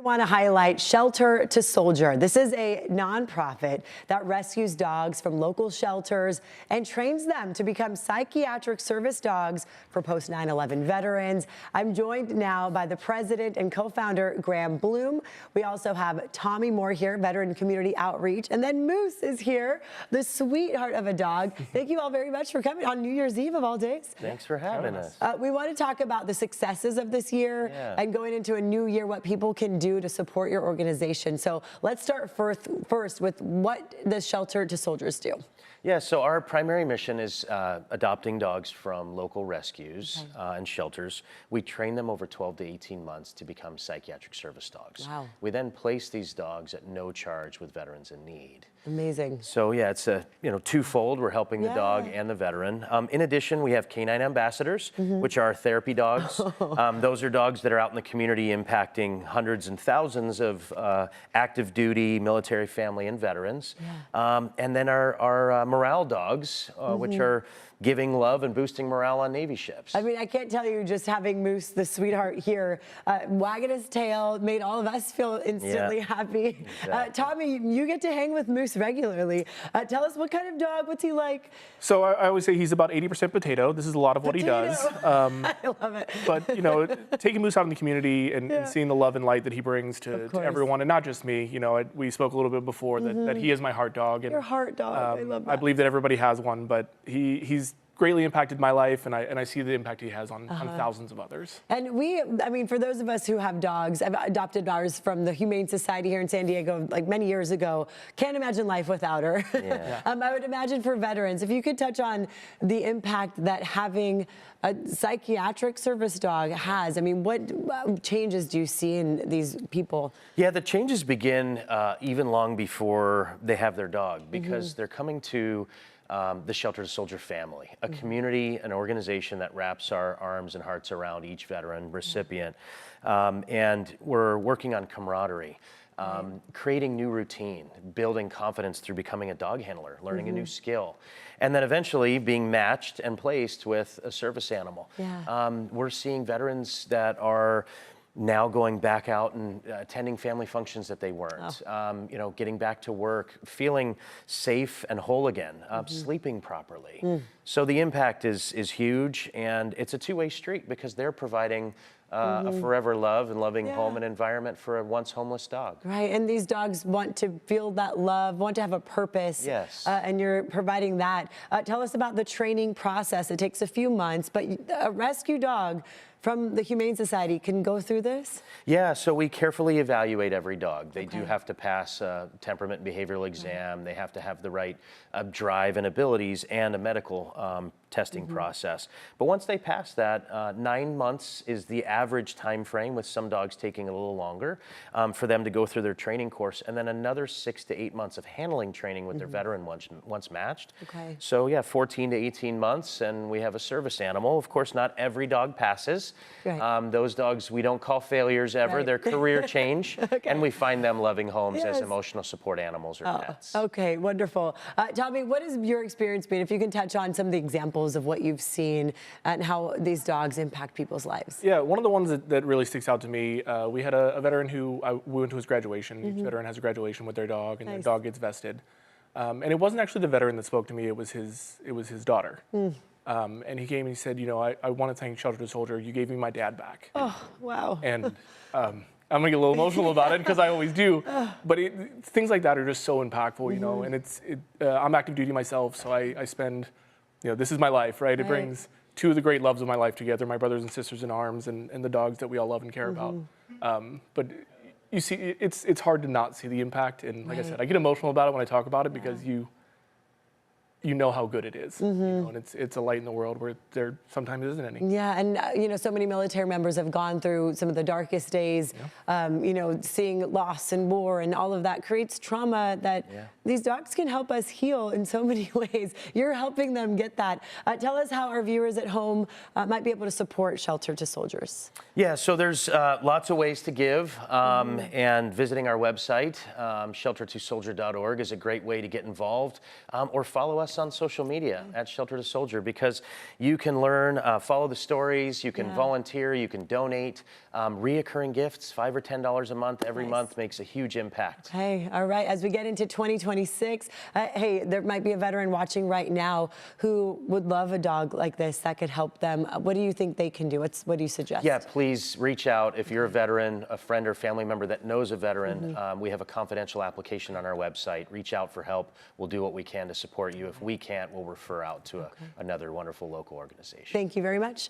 I want to highlight Shelter to Soldier. This is a nonprofit that rescues dogs from local shelters and trains them to become psychiatric service dogs for post 9/11 veterans. I'm joined now by the president and co-founder, Graham Bloom. We also have Tommy Moore here, veteran community outreach. And then Moose is here, the sweetheart of a dog. Thank you all very much for coming on New Year's Eve of all days. Thanks for having us. We want to talk about the successes of this year and going into a new year, what people can do to support your organization. So let's start first with what does Shelter to Soldiers do? Yeah, so our primary mission is adopting dogs from local rescues and shelters. We train them over 12 to 18 months to become psychiatric service dogs. Wow. We then place these dogs at no charge with veterans in need. Amazing. So yeah, it's a twofold. We're helping the dog and the veteran. In addition, we have canine ambassadors, which are therapy dogs. Those are dogs that are out in the community impacting hundreds and thousands of active duty military family and veterans. And then our morale dogs, which are giving love and boosting morale on Navy ships. I mean, I can't tell you, just having Moose, the sweetheart here, wagging his tail, made all of us feel instantly happy. Exactly. Tommy, you get to hang with Moose regularly. Tell us, what kind of dog, what's he like? So I always say he's about 80% potato. This is a lot of what he does. I love it. But, taking Moose out in the community and seeing the love and light that he brings to everyone, and not just me, we spoke a little bit before that he is my heart dog. And, your heart dog, I love that. I believe that everybody has one, but he's greatly impacted my life, and I see the impact he has on thousands of others. And I mean, for those of us who have dogs, I've adopted ours from the Humane Society here in San Diego, like many years ago. Can't imagine life without her. I would imagine for veterans, if you could touch on the impact that having a psychiatric service dog has. I mean, what changes do you see in these people? Yeah, the changes begin even long before they have their dog, because they're coming to the Shelter to Soldier family, a community, an organization that wraps our arms and hearts around each veteran recipient. And we're working on camaraderie, creating new routine, building confidence through becoming a dog handler, learning a new skill, and then eventually being matched and placed with a service animal. We're seeing veterans that are now going back out and attending family functions that they weren't, getting back to work, feeling safe and whole again, sleeping properly. So the impact is huge, and it's a two-way street, because they're providing a forever love and loving home and environment for a once homeless dog. Right, and these dogs want to feel that love, want to have a purpose. Yes. And you're providing that. Tell us about the training process. It takes a few months, but a rescue dog from the Humane Society can go through this? Yeah, so we carefully evaluate every dog. They do have to pass a temperament and behavioral exam. They have to have the right drive and abilities, and a medical testing process. But once they pass that, 9 months is the average time frame, with some dogs taking a little longer for them to go through their training course, and then another 6 to 8 months of handling training with their veteran once matched. So yeah, 14 to 18 months, and we have a service animal. Of course, not every dog passes. Those dogs we don't call failures ever. They're career change, and we find them loving homes as emotional support animals or pets. Okay, wonderful. Tommy, what has your experience been? If you can touch on some of the examples of what you've seen and how these dogs impact people's lives. Yeah, one of the ones that really sticks out to me, we had a veteran who we went to his graduation. Each veteran has a graduation with their dog, and the dog gets vested. And it wasn't actually the veteran that spoke to me. It was his daughter. And he came and he said, I want to thank Shelter to Soldier. You gave me my dad back. Oh, wow. And I'm going to get a little emotional about it, because I always do. But things like that are just so impactful, and I'm active duty myself, so I spend, this is my life, right? It brings two of the great loves of my life together, my brothers and sisters in arms, and the dogs that we all love and care about. But you see, it's hard to not see the impact. And like I said, I get emotional about it when I talk about it, because you know how good it is, and it's a light in the world where there sometimes isn't any. Yeah, and so many military members have gone through some of the darkest days. Seeing loss and war and all of that creates trauma that these dogs can help us heal in so many ways. You're helping them get that. Tell us how our viewers at home might be able to support Shelter to Soldiers. Yeah, so there's lots of ways to give, and visiting our website, sheltertosoldier.org, is a great way to get involved, or follow us us on social media at Shelter to Soldier, because you can learn, follow the stories, you can volunteer, you can donate. Reoccurring gifts, $5 or $10 a month every month makes a huge impact. Hey, all right. As we get into 2026, hey, there might be a veteran watching right now who would love a dog like this that could help them. What do you think they can do? What do you suggest? Yeah, please reach out if you're a veteran, a friend or family member that knows a veteran. We have a confidential application on our website. Reach out for help. We'll do what we can to support you. If we can't, we'll refer out to another wonderful local organization. Thank you very much.